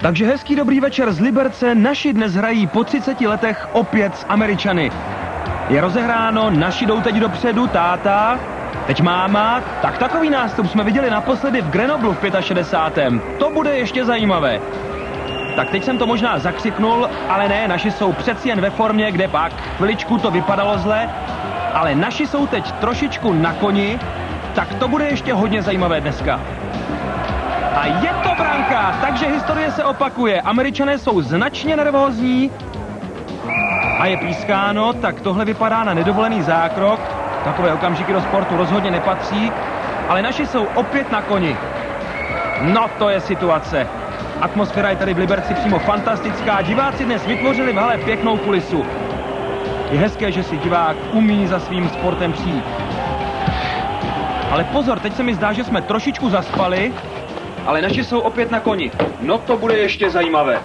Takže hezký dobrý večer z Liberce, naši dnes hrají po 30 letech opět s Američany. Je rozehráno, naši jdou teď dopředu, táta, teď máma, tak takový nástup jsme viděli naposledy v Grenoblu v 65. To bude ještě zajímavé. Tak teď jsem to možná zakřiknul, ale ne, naši jsou přeci jen ve formě, kde pak chviličku to vypadalo zle, ale naši jsou teď trošičku na koni, tak to bude ještě hodně zajímavé dneska. A je to branka, takže historie se opakuje. Američané jsou značně nervózní a je pískáno, tak tohle vypadá na nedovolený zákrok. Takové okamžiky do sportu rozhodně nepatří, ale naši jsou opět na koni. No to je situace. Atmosféra je tady v Liberci přímo fantastická. Diváci dnes vytvořili v hale pěknou kulisu. Je hezké, že si divák umí za svým sportem přijít. Ale pozor, teď se mi zdá, že jsme trošičku zaspali, ale naši jsou opět na koni. No to bude ještě zajímavé.